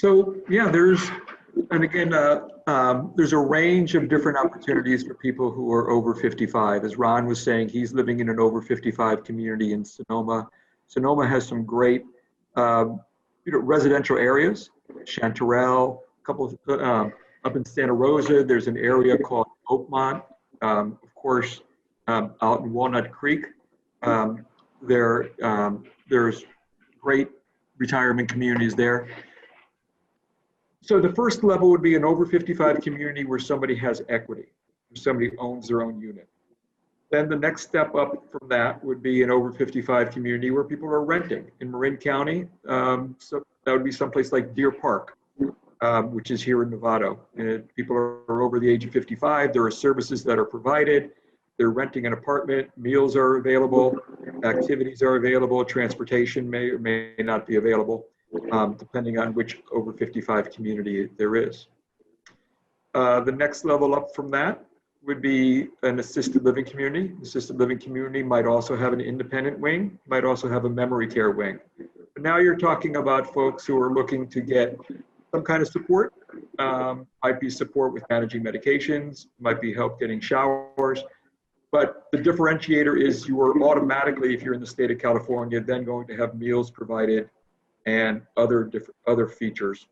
So yeah, there's a range of different opportunities for people who are over 55. As Ron was saying, he's living in an over 55 community in Sonoma. Sonoma has some great, residential areas. Chanterelle, a couple up in Santa Rosa. There's an area called Oakmont. Of course, out in Walnut Creek, there's great retirement communities there. So the first level would be an over 55 community where somebody has equity, where somebody owns their own unit. Then the next step up from that would be an over 55 community where people are renting. In Marin County, so that would be someplace like Deer Park, which is here in Novato. And people are over the age of 55. There are services that are provided. They're renting an apartment. Meals are available. Activities are available. Transportation may or may not be available, depending on which over 55 community there is. The next level up from that would be an assisted living community. Assisted living community might also have an independent wing, might also have a memory care wing. But now you're talking about folks who are looking to get some kind of support. Might be support with managing medications, might be help getting showers. But the differentiator is you are automatically, if you're in the state of California, then going to have meals provided and other features.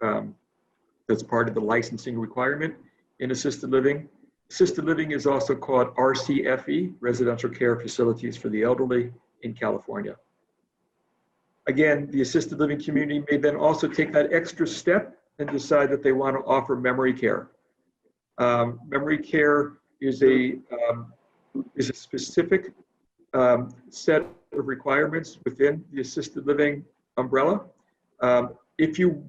That's part of the licensing requirement in assisted living. Assisted living is also called RCFE, Residential Care Facilities for the Elderly in California. Again, the assisted living community may then also take that extra step and decide that they want to offer memory care. Memory care is a specific set of requirements within the assisted living umbrella. If you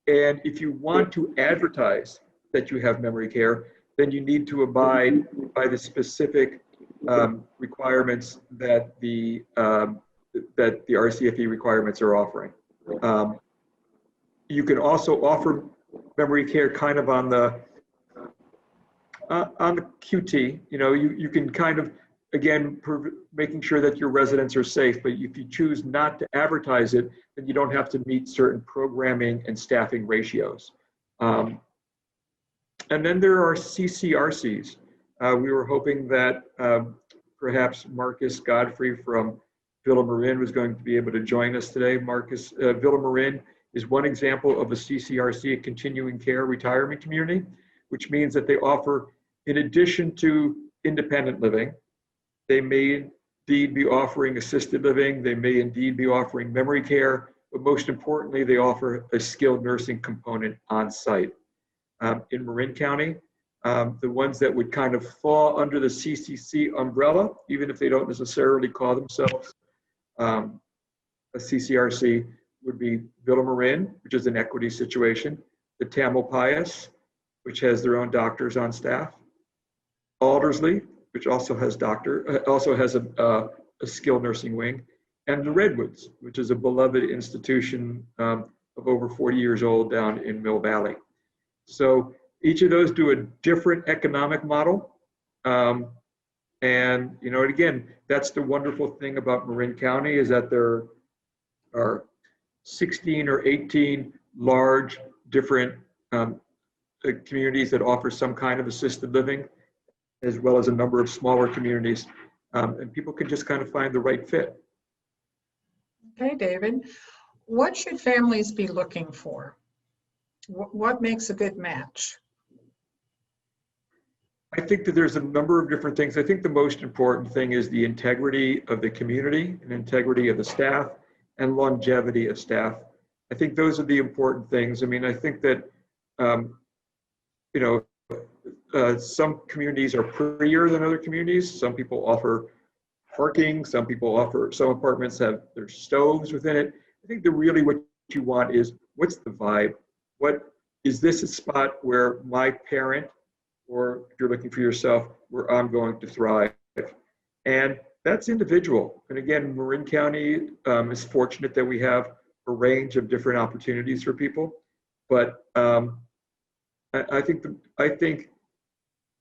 want to advertise that you have memory care, then you need to abide by the specific requirements that the RCFE requirements are offering. You can also offer memory care kind of on the QT. You can kind of, again, making sure that your residents are safe, but if you choose not to advertise it, then you don't have to meet certain programming and staffing ratios. And then there are CCRCs. We were hoping that perhaps Marcus Godfrey from Villa Marin was going to be able to join us today. Villa Marin is one example of a CCRC, a continuing care retirement community, which means that they offer, in addition to independent living, they may indeed be offering assisted living, they may indeed be offering memory care, but most importantly, they offer a skilled nursing component on site. In Marin County, the ones that would kind of fall under the CCC umbrella, even if they don't necessarily call themselves a CCRC, would be Villa Marin, which is an equity situation, the Tamalpais, which has their own doctors on staff, Aldersley, which also has a skilled nursing wing, and the Redwoods, which is a beloved institution of over 40 years old down in Mill Valley. So each of those do a different economic model. And again, that's the wonderful thing about Marin County, is that there are 16 or 18 large different communities that offer some kind of assisted living, as well as a number of smaller communities. And people can just kind of find the right fit. Okay, David, what should families be looking for? What makes a good match? I think that there's a number of different things. I think the most important thing is the integrity of the community and integrity of the staff and longevity of staff. I think those are the important things. I mean, I think that, some communities are prettier than other communities. Some people offer parking, some apartments have their stoves within it. I think that really what you want is, what's the vibe? What is this a spot where my parent, or if you're looking for yourself, where I'm going to thrive? And that's individual. And again, Marin County is fortunate that we have a range of different opportunities for people. But I think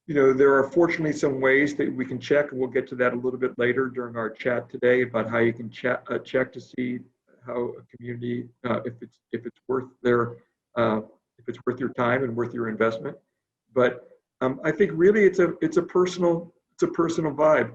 there are fortunately some ways that we can check, and we'll get to that a little bit later during our chat today about how you can check to see how a community, if it's worth if it's worth your time and worth your investment. But I think really it's a personal vibe.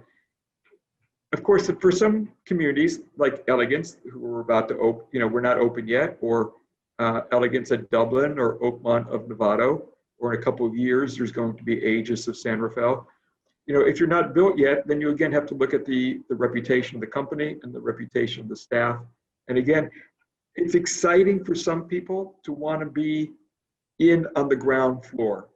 Of course, for some communities like Elegance, who are about to open, we're not open yet, or Elegance at Dublin or Oakmont of Novato, or in a couple of years, there's going to be Aegis of San Rafael. If you're not built yet, then you again have to look at the reputation of the company and the reputation of the staff. And again, it's exciting for some people to want to be in on the ground floor.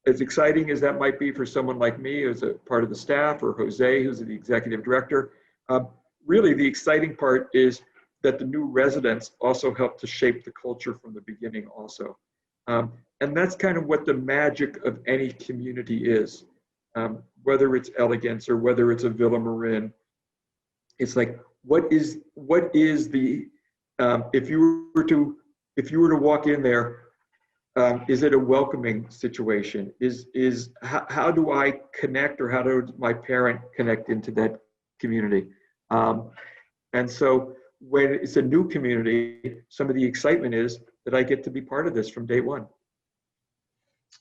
As exciting as that might be for someone like me as a part of the staff, or Jose, who's the executive director, really the exciting part is that the new residents also help to shape the culture from the beginning also. And that's kind of what the magic of any community is. Whether it's Elegance or whether it's a Villa Marin, it's like, what is the, if you were to walk in there, is it a welcoming situation? How do I connect, or how does my parent connect into that community? And so when it's a new community, some of the excitement is that I get to be part of this from day one.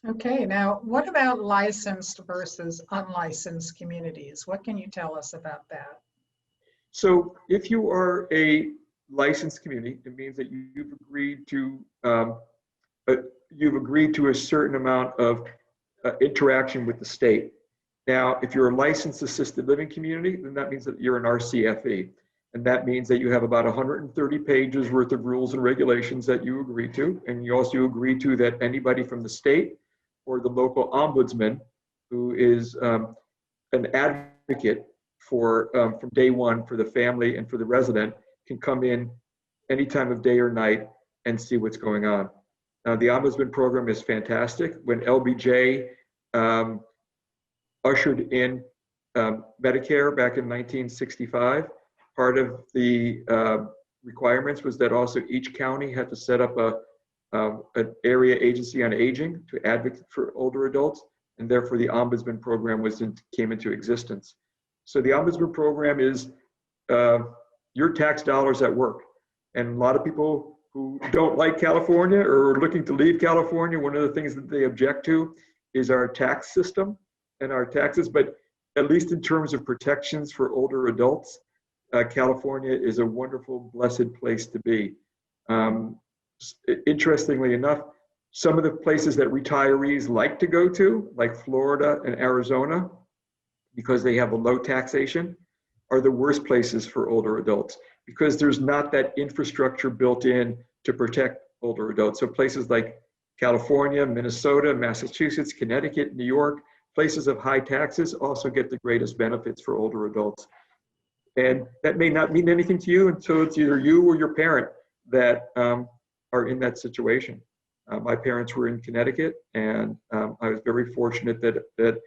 Okay, now what about licensed versus unlicensed communities? What can you tell us about that? So if you are a licensed community, it means that you've agreed to a certain amount of interaction with the state. Now, if you're a licensed assisted living community, then that means that you're an RCFE. And that means that you have about 130 pages worth of rules and regulations that you agree to. And you also agree to that anybody from the state or the local ombudsman, who is an advocate for from day one for the family and for the resident, can come in any time of day or night and see what's going on. The Ombudsman program is fantastic. When LBJ ushered in Medicare back in 1965, part of the requirements was that also each county had to set up an area agency on aging to advocate for older adults, and therefore the Ombudsman program came into existence. So the Ombudsman program is your tax dollars at work. And a lot of people who don't like California or are looking to leave California, one of the things that they object to is our tax system and our taxes. But at least in terms of protections for older adults, California is a wonderful, blessed place to be. Interestingly enough, some of the places that retirees like to go to, like Florida and Arizona, because they have a low taxation, are the worst places for older adults, because there's not that infrastructure built in to protect older adults. So places like California, Minnesota, Massachusetts, Connecticut, New York, places of high taxes also get the greatest benefits for older adults. And that may not mean anything to you until it's either you or your parent that are in that situation. My parents were in Connecticut, and I was very fortunate that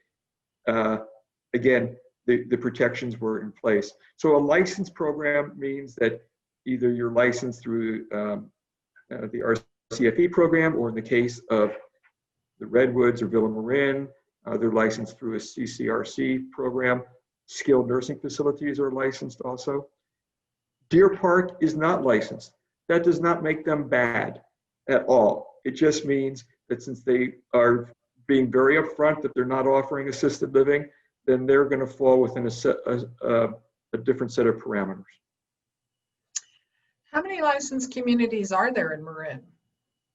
again, the protections were in place. So a license program means that either you're licensed through the RCFE program, or in the case of the Redwoods or Villa Marin, they're licensed through a CCRC program. Skilled nursing facilities are licensed also. Deer Park is not licensed. That does not make them bad at all. It just means that since they are being very upfront that they're not offering assisted living, then they're going to fall within a different set of parameters. How many licensed communities are there in Marin?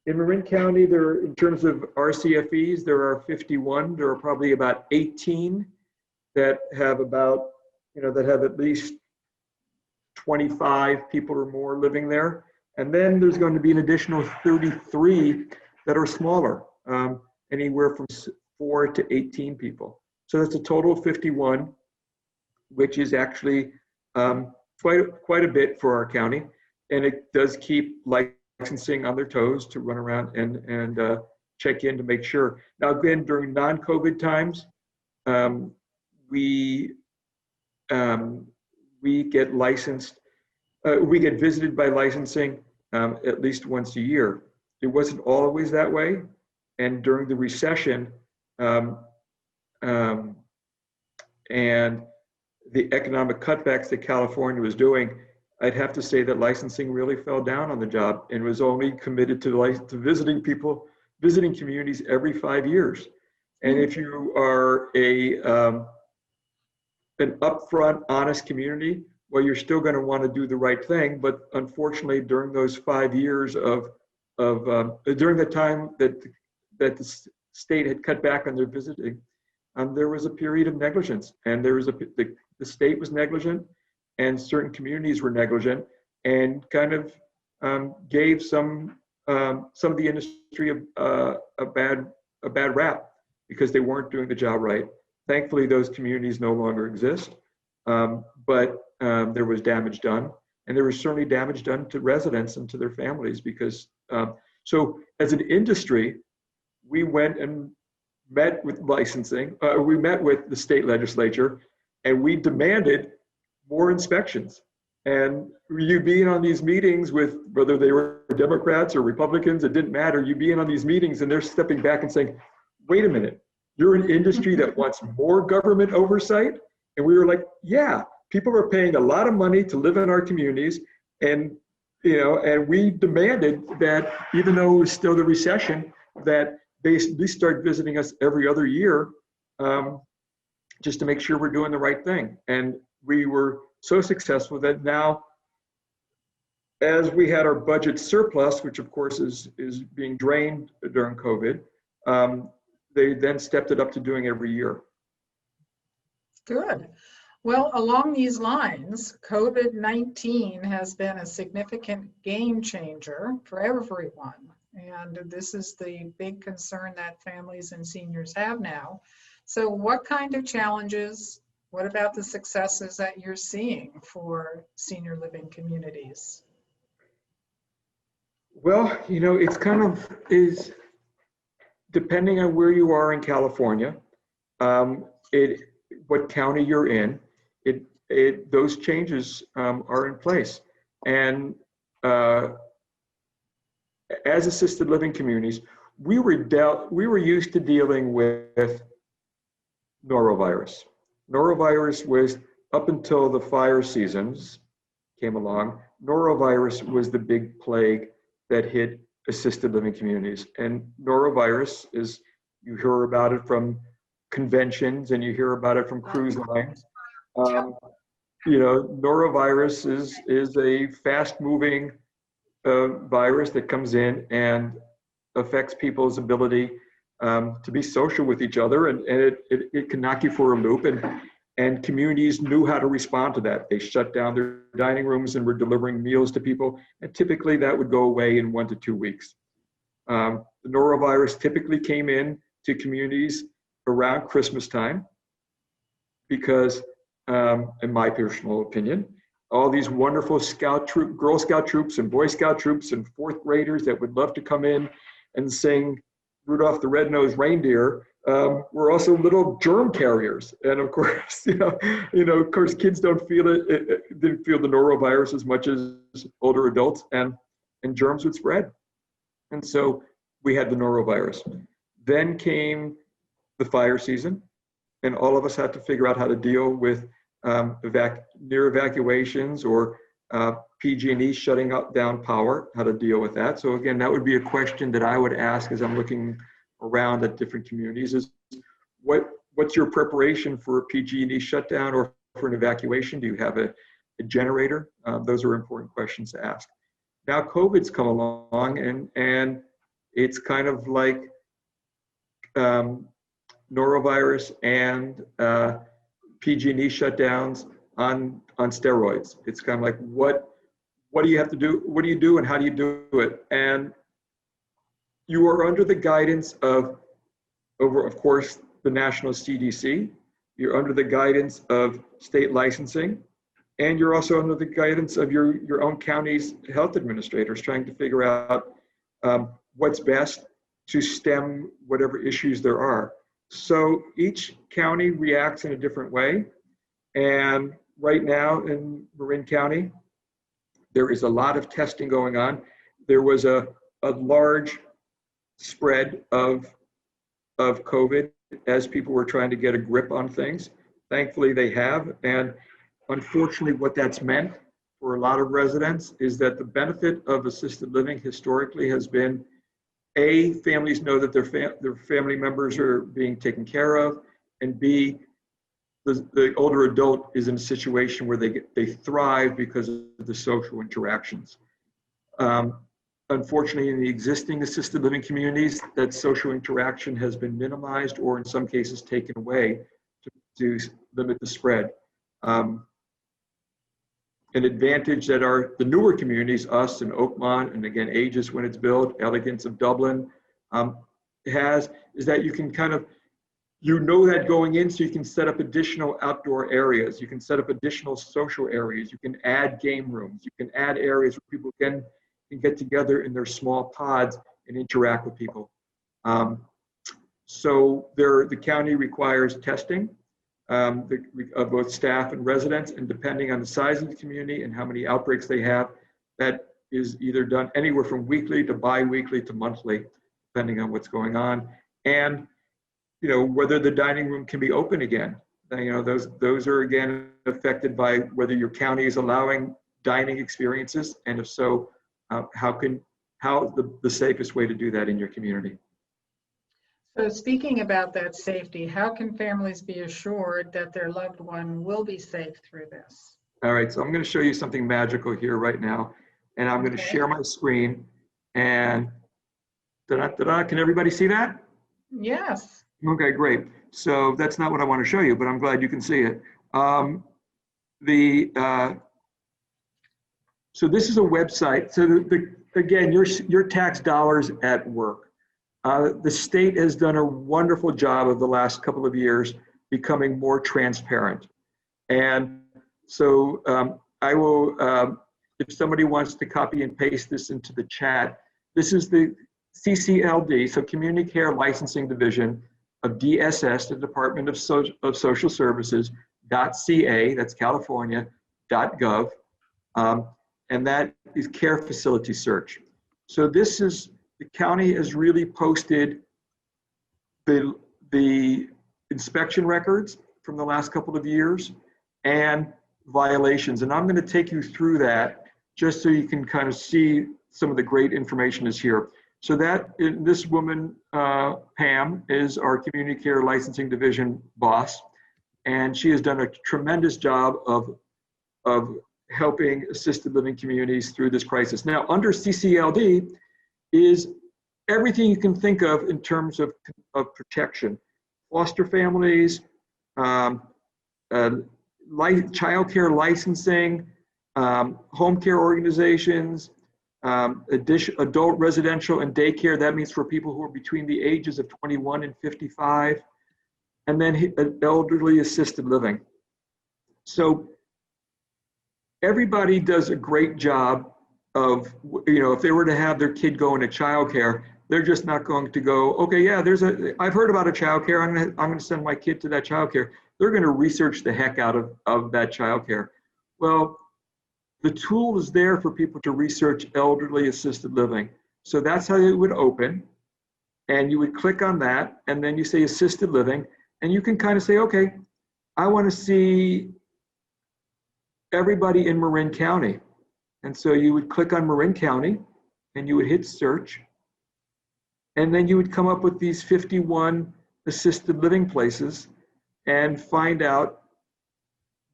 In Marin County, in terms of RCFEs, there are 51. There are probably about 18 that have at least 25 people or more living there. And then there's going to be an additional 33 that are smaller, anywhere from 4 to 18 people. So that's a total of 51, which is actually quite a bit for our county. And it does keep licensing on their toes to run around and check in to make sure. Now, again, during non-COVID times, we get licensed, we get visited by licensing at least once a year. It wasn't always that way. And during the recession, and the economic cutbacks that California was doing, I'd have to say that licensing really fell down on the job and was only committed to visiting people, visiting communities every 5 years. And if you are an upfront, honest community, well, you're still going to want to do the right thing. But unfortunately, during those 5 years during the time that the state had cut back on their visiting, there was a period of negligence, and the state was negligent, and certain communities were negligent, and kind of gave some of the industry a bad rap because they weren't doing the job right. Thankfully, those communities no longer exist, but there was damage done, and there was certainly damage done to residents and to their families because, so as an industry, we went and met with licensing, we met with the state legislature, and we demanded more inspections. And you being on these meetings with, whether they were Democrats or Republicans, it didn't matter, you being on these meetings and they're stepping back and saying, wait a minute, you're an industry that wants more government oversight? And we were like, yeah, people are paying a lot of money to live in our communities. And, and we demanded that, even though it was still the recession, that they start visiting us every other year, just to make sure we're doing the right thing. And we were so successful that now, as we had our budget surplus, which of course is being drained during COVID, they then stepped it up to doing every year. Good. Well, along these lines, COVID-19 has been a significant game changer for everyone. And this is the big concern that families and seniors have now. So what kind of challenges, what about the successes that you're seeing for senior living communities? Well, it's kind of is depending on where you are in California, what county you're in, those changes are in place. And as assisted living communities, we were used to dealing with norovirus. Norovirus was, up until the fire seasons came along, norovirus was the big plague that hit assisted living communities. And norovirus is, you hear about it from conventions and you hear about it from cruise lines. Norovirus is a fast-moving virus that comes in and affects people's ability to be social with each other, and it can knock you for a loop. And communities knew how to respond to that. They shut down their dining rooms and were delivering meals to people, and typically that would go away in 1 to 2 weeks. The norovirus typically came in to communities around Christmas time because, in my personal opinion, all these wonderful Girl Scout troops and Boy Scout troops and fourth graders that would love to come in and sing Rudolph the Red-Nosed Reindeer were also little germ carriers. And of course, of course, kids don't feel didn't feel the norovirus as much as older adults, and germs would spread. And so we had the norovirus. Then came the fire season, and all of us had to figure out how to deal with near evacuations or PG&E shutting down power, how to deal with that. So again, that would be a question that I would ask as I'm looking around at different communities is, what's your preparation for a PG&E shutdown or for an evacuation? Do you have a generator? Those are important questions to ask. Now COVID's come along, and it's kind of like norovirus and PG&E shutdowns on steroids. It's kind of like, what do you have to do? What do you do and how do you do it? And you are under the guidance of course, the national CDC. You're under the guidance of state licensing, and you're also under the guidance of your own county's health administrators, trying to figure out what's best to stem whatever issues there are. So each county reacts in a different way. And right now in Marin County, there is a lot of testing going on. There was a large spread of COVID as people were trying to get a grip on things. Thankfully they have. And unfortunately what that's meant for a lot of residents is that the benefit of assisted living historically has been, A, families know that their family members are being taken care of, and B, the older adult is in a situation where they thrive because of the social interactions. Unfortunately, in the existing assisted living communities, that social interaction has been minimized or in some cases taken away to limit the spread. An advantage that the newer communities, us and Oakmont, and again, Aegis when it's built, Elegance of Dublin, has, is that you can kind of, that going in, so you can set up additional outdoor areas. You can set up additional social areas. You can add game rooms. You can add areas where people can get together in their small pods and interact with people. So the county requires testing of both staff and residents, and depending on the size of the community and how many outbreaks they have, that is either done anywhere from weekly to bi-weekly to monthly, depending on what's going on. And whether the dining room can be open again. Those are again affected by whether your county is allowing dining experiences, and if so, how the safest way to do that in your community. So speaking about that safety, how can families be assured that their loved one will be safe through this? All right, so I'm going to show you something magical here right now, and I'm going to share my screen, and ta-da, can everybody see that? Yes. Okay, great. So that's not what I want to show you, but I'm glad you can see it. So this is a website. So again, your tax dollars at work. The state has done a wonderful job of the last couple of years becoming more transparent. And so I will, if somebody wants to copy and paste this into the chat, this is the CCLD, so Community Care Licensing Division of DSS, the Department of Social Services, .ca, that's California, .gov, and that is care facility search. So this is, the county has really posted the inspection records from the last couple of years and violations. And I'm going to take you through that just so you can kind of see some of the great information is here. So this woman, Pam, is our Community Care Licensing Division boss, and she has done a tremendous job of helping assisted living communities through this crisis. Now, under CCLD is everything you can think of in terms of protection. Foster families, child care licensing, home care organizations, adult residential and daycare. That means for people who are between the ages of 21 and 55, and then elderly assisted living. So everybody does a great job of, if they were to have their kid go into childcare, they're just not going to go, okay, yeah, I've heard about a childcare, I'm going to send my kid to that childcare. They're going to research the heck out of that childcare. Well, the tool is there for people to research elderly assisted living. So that's how it would open, and you would click on that, and then you say assisted living, and you can kind of say, okay, I want to see everybody in Marin County. And so you would click on Marin County, and you would hit search, and then you would come up with these 51 assisted living places and find out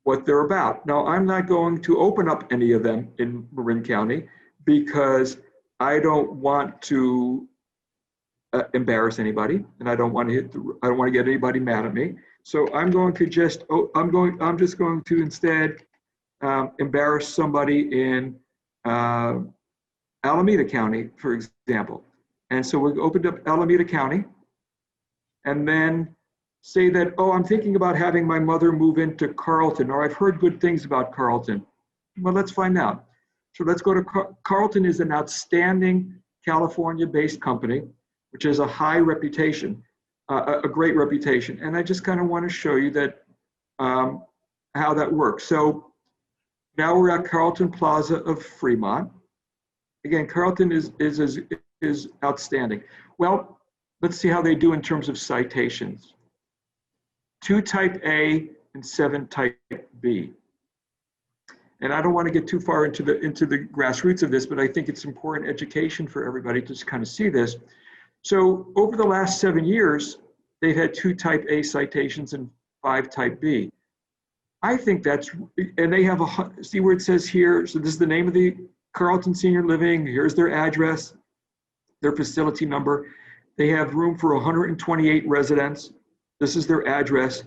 what they're about. Now, I'm not going to open up any of them in Marin County because I don't want to embarrass anybody, and I don't want to get anybody mad at me. So I'm going to just, I'm just going to instead embarrass somebody in Alameda County, for example. And so we opened up Alameda County, and then say that, oh, I'm thinking about having my mother move into Carlton, or I've heard good things about Carlton. Well, let's find out. So let's go to Carlton. Is an outstanding California-based company, which has a high reputation, a great reputation. And I just kind of want to show you that how that works. So now we're at Carlton Plaza of Fremont. Again, Carlton is outstanding. Well, let's see how they do in terms of citations. 2 type A and 7 type B. and I don't want to get too far into the grassroots of this, but I think it's important education for everybody to just kind of see this. So over the last 7 years, they've had 2 type A citations and 5 type B. I think that's, and they have see where it says here, so this is the name of the Carlton Senior Living, here's their address, their facility number. They have room for 128 residents. This is their address.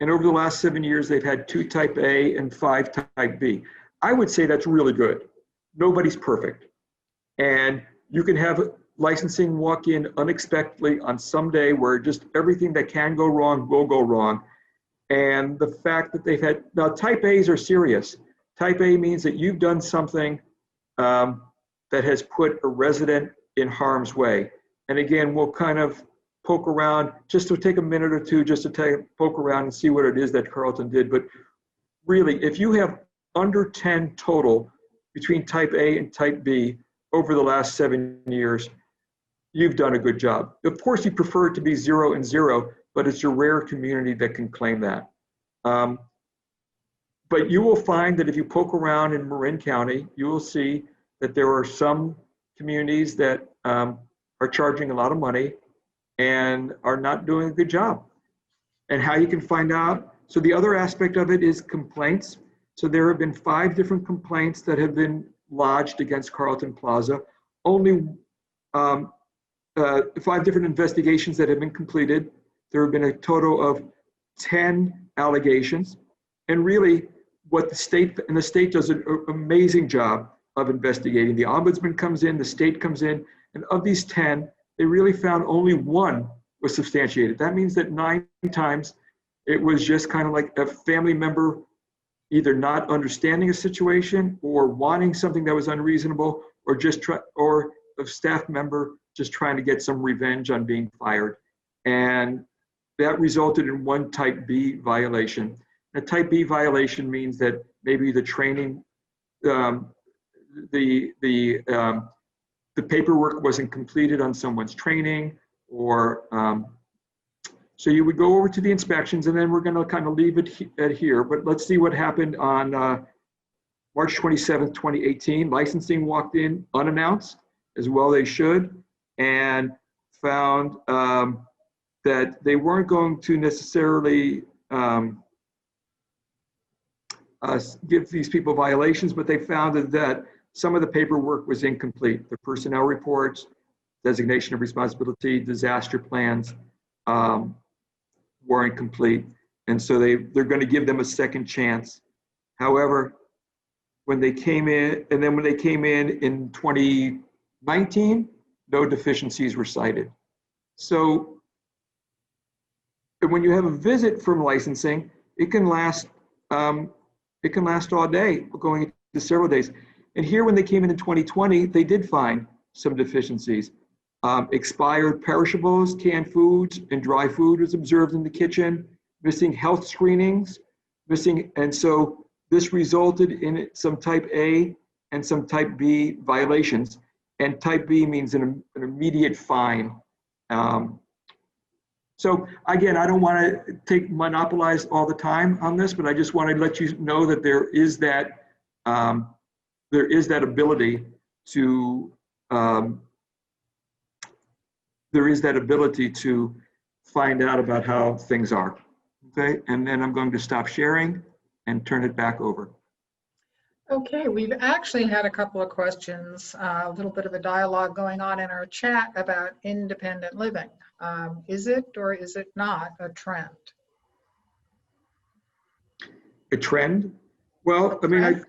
And over the last 7 years, they've had 2 type A and 5 type B. I would say that's really good. Nobody's perfect. And you can have licensing walk in unexpectedly on some day where just everything that can go wrong will go wrong. And the fact that they've had, now type A's are serious. Type A means that you've done something that has put a resident in harm's way. And again, we'll kind of poke around, just to take a minute or two, just to poke around and see what it is that Carlton did. But really, if you have under 10 total between type A and type B over the last 7 years, you've done a good job. Of course, you prefer it to be 0 and 0, but it's a rare community that can claim that. But you will find that if you poke around in Marin County, you will see that there are some communities that are charging a lot of money and are not doing a good job. And how you can find out, so the other aspect of it is complaints. So there have been 5 different complaints that have been lodged against Carlton Plaza. Only 5 different investigations that have been completed. There have been a total of 10 allegations. And really, what the state does an amazing job of investigating. The ombudsman comes in, the state comes in, and of these 10, they really found only 1 was substantiated. That means that 9 times it was just kind of like a family member either not understanding a situation or wanting something that was unreasonable, or or a staff member just trying to get some revenge on being fired. And that resulted in 1 type B violation. A type B violation means that maybe the training, the paperwork wasn't completed on someone's training, or so you would go over to the inspections, and then we're going to kind of leave it at here. But let's see what happened on March 27th, 2018. Licensing walked in unannounced, as well they should, and found that they weren't going to necessarily give these people violations, but they found that some of the paperwork was incomplete. The personnel reports, designation of responsibility, disaster plans weren't complete. And so they're going to give them a second chance. However, when they came in, and then when they came in 2019, no deficiencies were cited. So when you have a visit from licensing, it can last all day, going into several days. And here, when they came in 2020, they did find some deficiencies. Expired perishables, canned foods, and dry food was observed in the kitchen, missing health screenings, and so this resulted in some type A and some type B violations. And type B means an immediate fine. So again, I don't want to monopolize all the time on this, but I just want to let you know that there is that ability to find out about how things are. Okay, and then I'm going to stop sharing and turn it back over. Okay, we've actually had a couple of questions, a little bit of a dialogue going on in our chat about independent living. Is it or is it not a trend? A trend? Well, I mean, I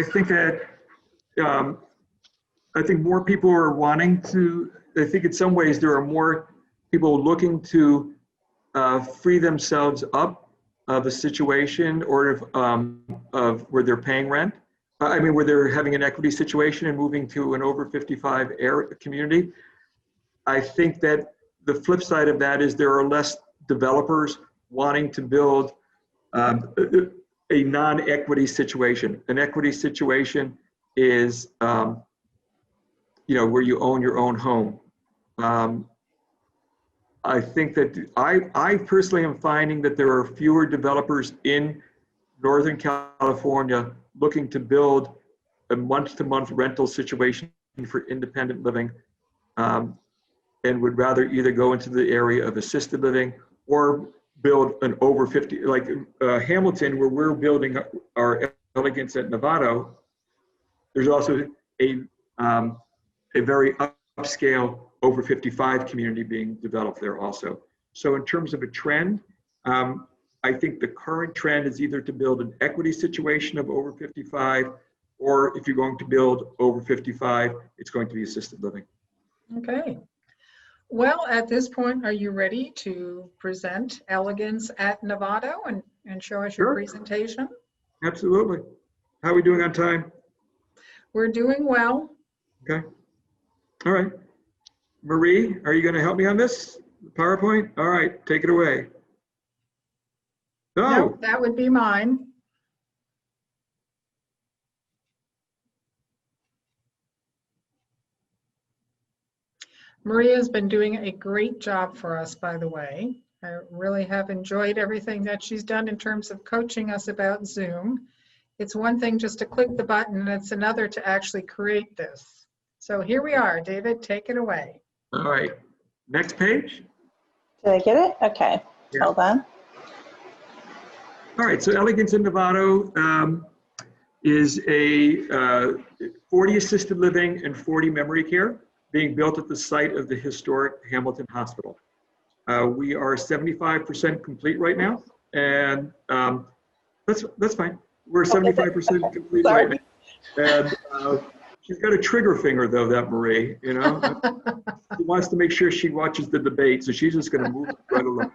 think that I think more people are wanting to. I think in some ways there are more people looking to free themselves up of a situation, or of where they're paying rent. I mean, where they're having an equity situation and moving to an over 55 community. I think that the flip side of that is there are less developers wanting to build a non-equity situation. An equity situation is, where you own your own home. I think that I personally am finding that there are fewer developers in Northern California looking to build a month-to-month rental situation for independent living, and would rather either go into the area of assisted living or build an over 50, like Hamilton, where we're building our Elegance at Novato. There's also a very upscale over 55 community being developed there also. So in terms of a trend, I think the current trend is either to build an equity situation of over 55, or if you're going to build over 55, it's going to be assisted living. Okay. Well, at this point, are you ready to present Elegance at Novato and show us your presentation? Absolutely. How are we doing on time? We're doing well. Okay. All right. Marie, are you going to help me on this PowerPoint? All right, take it away. No, that would be mine. Maria's been doing a great job for us, by the way. I really have enjoyed everything that she's done in terms of coaching us about Zoom. It's one thing just to click the button, and it's another to actually create this. So here we are. David, take it away. All right. Next page. Did I get it? Okay. Yeah. Hold on. All right, so Elegance in Novato is a 40 assisted living and 40 memory care being built at the site of the historic Hamilton Hospital. We are 75% complete right now, and that's fine. We're 75% complete right now. And she's got a trigger finger though, that Marie, you know? She wants to make sure she watches the debate, so she's just gonna move right along.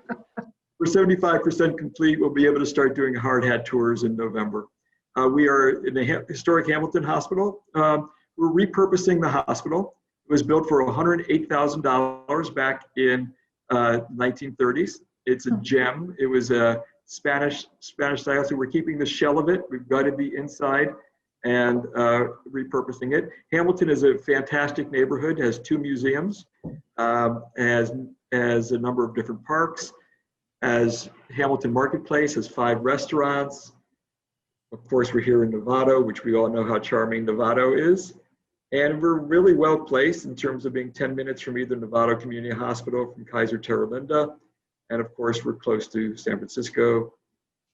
We're 75% complete. We'll be able to start doing hard hat tours in November. We are in the historic Hamilton Hospital. We're repurposing the hospital. It was built for $108,000 back in 1930s. It's a gem. It was a Spanish style, so we're keeping the shell of it. We've gutted the inside and repurposing it. Hamilton is a fantastic neighborhood. It has 2 museums, has a number of different parks. As Hamilton Marketplace has 5 restaurants. Of course, we're here in Novato, which we all know how charming Novato is. And we're really well placed in terms of being 10 minutes from either Novato Community Hospital, from Kaiser Terralinda. And of course, we're close to San Francisco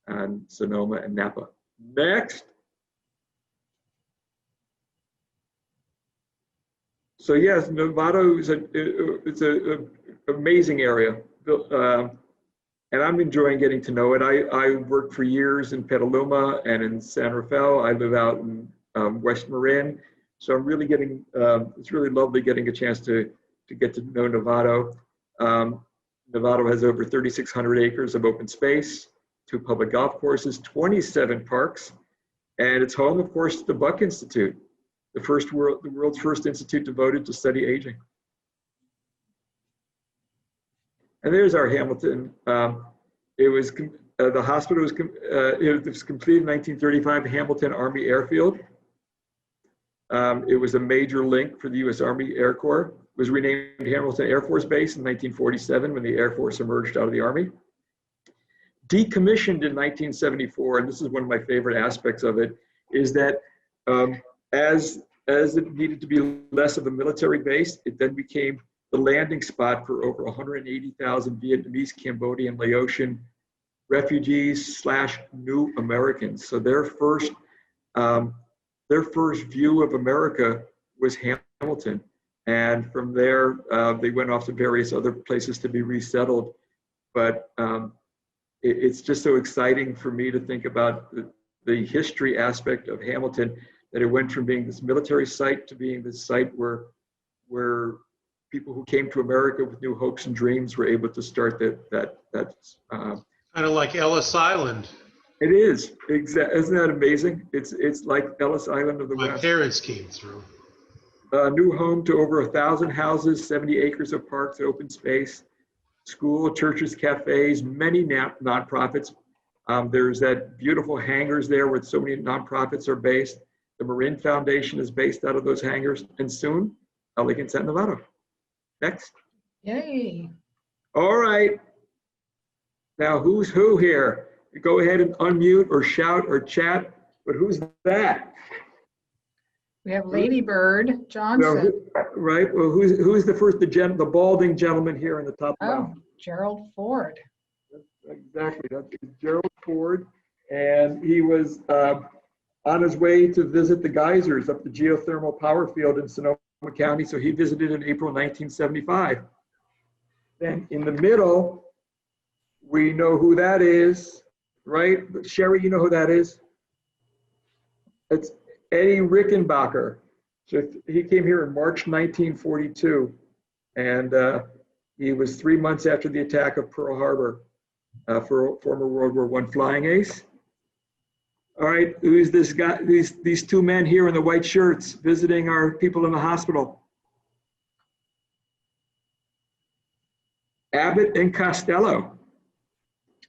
and Sonoma and Napa. Next. So yes, Novato is an amazing area. And I'm enjoying getting to know it. I worked for years in Petaluma and in San Rafael. I live out in West Marin. So I'm really getting, it's really lovely getting a chance to get to know Novato. Novato has over 3,600 acres of open space, 2 public golf courses, 27 parks, and it's home, of course, to the Buck Institute, the world's first institute devoted to study aging. And there's our Hamilton. It was the hospital was it was completed in 1935. Hamilton Army Airfield. It was a major link for the U.S. Army Air Corps. It was renamed Hamilton Air Force Base in 1947 when the Air Force emerged out of the Army. Decommissioned in 1974, and this is one of my favorite aspects of it, is that as it needed to be less of a military base, it then became the landing spot for over 180,000 Vietnamese, Cambodian, Laotian refugees / new Americans. So their first view of America was Hamilton. And from there, they went off to various other places to be resettled. But it's just so exciting for me to think about the history aspect of Hamilton, that it went from being this military site to being this site where people who came to America with new hopes and dreams were able to start that kind of like Ellis Island. It is. Isn't that amazing? It's like Ellis Island of the West. My parents came through. A new home to over 1,000 houses, 70 acres of parks, open space, school, churches, cafes, many nonprofits. There's that beautiful hangars there where so many nonprofits are based. The Marin Foundation is based out of those hangars, and soon, Elegance at Novato. Next. Yay. All right. Now, who's who here? go ahead and unmute or shout or chat, but who's that? We have Lady Bird Well, Johnson. right, well, who's the first, the balding gentleman here in the top left? Oh, Gerald Ford. Exactly, that's Gerald Ford, and he was on his way to visit the geysers up the geothermal power field in Sonoma County, so he visited in April 1975. Then in the middle, we know who that is, right? Sherry, you know who that is? It's Eddie Rickenbacker. So he came here in March 1942, and he was 3 months after the attack of Pearl Harbor. For former World War I flying ace. All right, who's this guy? These two men here in the white shirts visiting our people in the hospital. Abbott and Costello.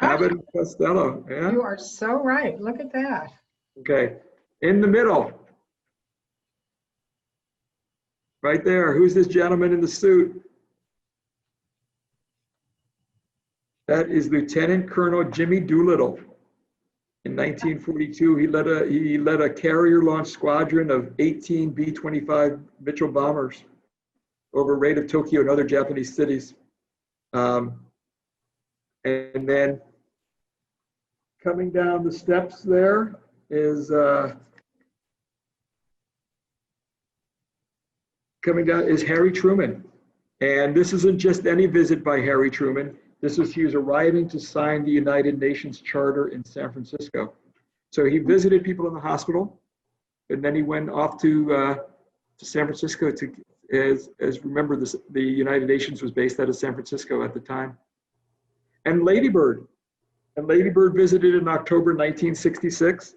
Abbott and Costello, yeah. You are so right. Look at that. Okay, in the middle. Right there, who's this gentleman in the suit? That is Lieutenant Colonel Jimmy Doolittle. In 1942, he led a carrier-launched squadron of 18 B-25 Mitchell bombers over raid of Tokyo and other Japanese cities. And then coming down the steps there is Harry Truman. And this isn't just any visit by Harry Truman. He was arriving to sign the United Nations Charter in San Francisco. So he visited people in the hospital, and then he went off to San Francisco as remember, the United Nations was based out of San Francisco at the time. And Lady Bird visited in October 1966,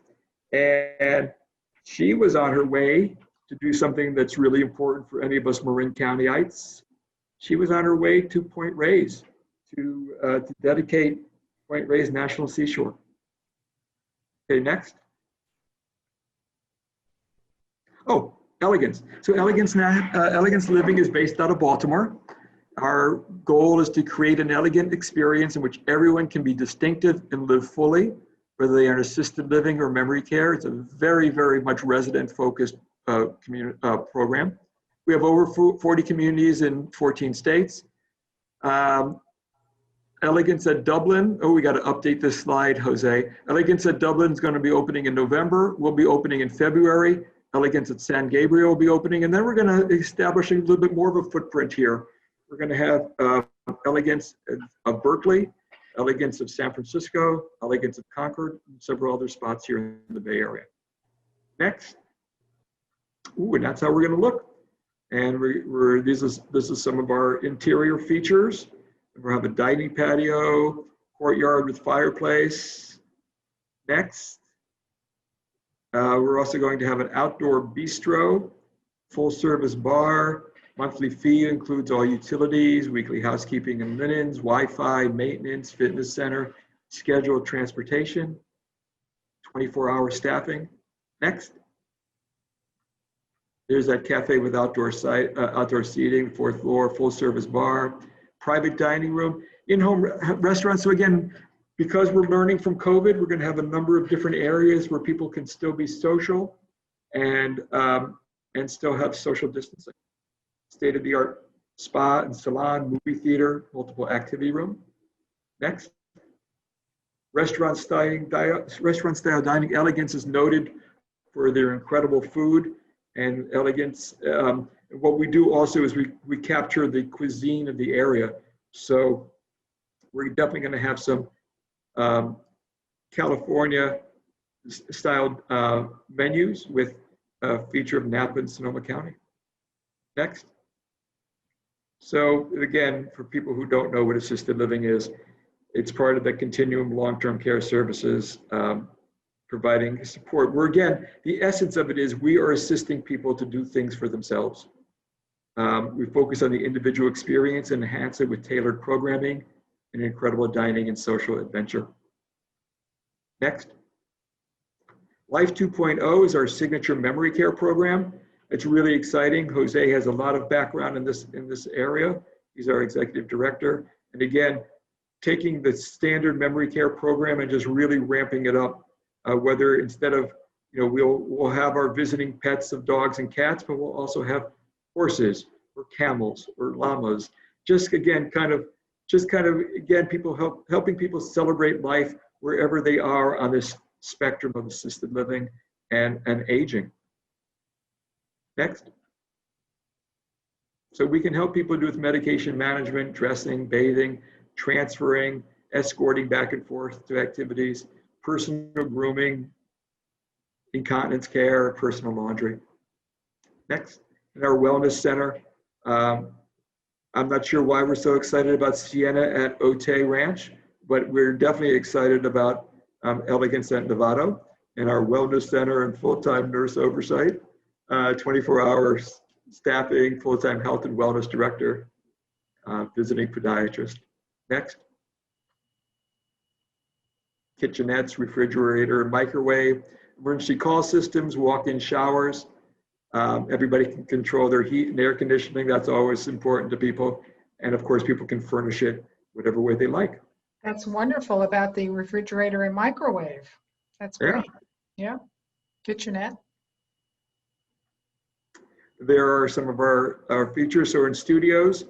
and she was on her way to do something that's really important for any of us Marin Countyites. She was on her way to Point Reyes, to dedicate Point Reyes National Seashore. Okay, next. Oh, Elegance. So Elegance Living is based out of Baltimore. Our goal is to create an elegant experience in which everyone can be distinctive and live fully, whether they are in assisted living or memory care. It's a very, very much resident-focused program. We have over 40 communities in 14 states. Elegance at Dublin. Oh, we got to update this slide, Jose. Elegance at Dublin is going to be opening in November. We'll be opening in February. Elegance at San Gabriel will be opening. And then we're going to establish a little bit more of a footprint here. We're going to have Elegance of Berkeley, Elegance of San Francisco, Elegance of Concord, and several other spots here in the Bay Area. Next. Ooh, and that's how we're going to look. And this is some of our interior features. We'll have a dining patio, courtyard with fireplace. Next, we're also going to have an outdoor bistro, full service bar. Monthly fee includes all utilities, weekly housekeeping and linens, Wi-Fi, maintenance, fitness center, scheduled transportation, 24-hour staffing. Next. There's that cafe with outdoor seating, 4th floor, full service bar. Private dining room, in-home restaurants. So again, because we're learning from COVID, we're going to have a number of different areas where people can still be social and still have social distancing. State-of-the-art spa and salon, movie theater, multiple activity room. Next. Restaurant style dining. Elegance is noted for their incredible food, and Elegance. What we do also is we capture the cuisine of the area. So we're definitely going to have some California styled menus with a feature of Napa and Sonoma County. Next. So again, for people who don't know what assisted living is, it's part of the continuum long-term care services, providing support. Where again, the essence of it is we are assisting people to do things for themselves. We focus on the individual experience and enhance it with tailored programming and incredible dining and social adventure. Next. Life 2.0 is our signature memory care program. It's really exciting. Jose has a lot of background in this area. He's our executive director. And again, taking the standard memory care program and just really ramping it up. Whether instead of, we'll have our visiting pets of dogs and cats, but we'll also have horses or camels or llamas. Just again, helping people celebrate life wherever they are on this spectrum of assisted living and aging. Next. So we can help people do with medication management, dressing, bathing, transferring, escorting back and forth to activities, personal grooming, incontinence care, personal laundry. Next, in our wellness center, I'm not sure why we're so excited about Sienna at Otay Ranch, but we're definitely excited about Elegance at Novato and our wellness center and full-time nurse oversight, 24 hours staffing, full-time health and wellness director, visiting podiatrist. Next. Kitchenettes, refrigerator, microwave, emergency call systems, walk-in showers. Everybody can control their heat and air conditioning. That's always important to people. And of course, people can furnish it whatever way they like. That's wonderful about the refrigerator and microwave. That's great. Yeah. Kitchenette. There are some of our features. So in studios,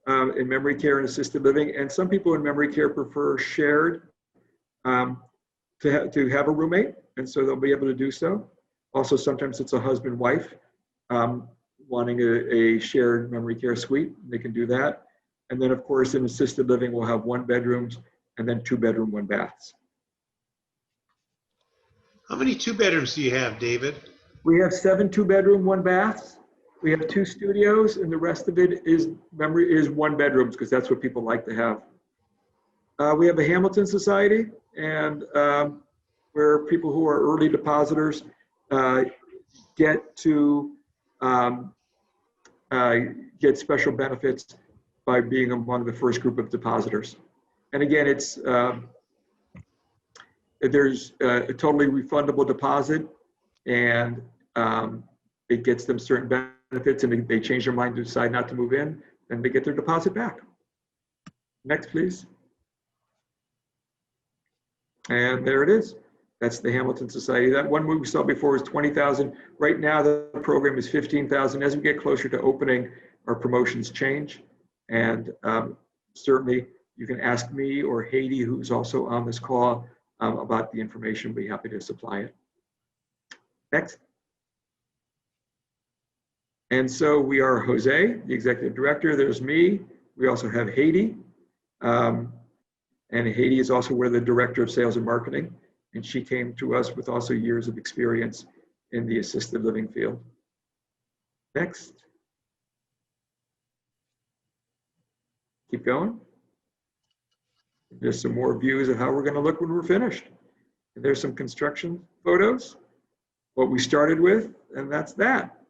in memory care and assisted living, and some people in memory care prefer shared to have a roommate, and so they'll be able to do so. Also, sometimes it's a husband-wife wanting a shared memory care suite. They can do that. And then, of course, in assisted living, we'll have 1 bedrooms and then 2 bedroom, 1 baths. How many 2-bedrooms do you have, David? We have 7 2-bedroom, 1 baths. We have 2 studios, and the rest of it is 1 bedrooms because that's what people like to have. We have a Hamilton Society, and where people who are early depositors get to get special benefits by being among the first group of depositors. And again, it's there's a totally refundable deposit, and it gets them certain benefits, and they change their mind to decide not to move in, then they get their deposit back. Next, please. And there it is. That's the Hamilton Society. That one we saw before was 20,000. Right now, the program is 15,000. As we get closer to opening, our promotions change. And certainly, you can ask me or Haiti, who's also on this call, about the information. We'll be happy to supply it. Next. And so we are Jose, the executive director. There's me. We also have Haiti. And Haiti is also the director of sales and marketing. And she came to us with also years of experience in the assisted living field. Next. Keep going. There's some more views of how we're going to look when we're finished. And there's some construction photos, what we started with, and that's that.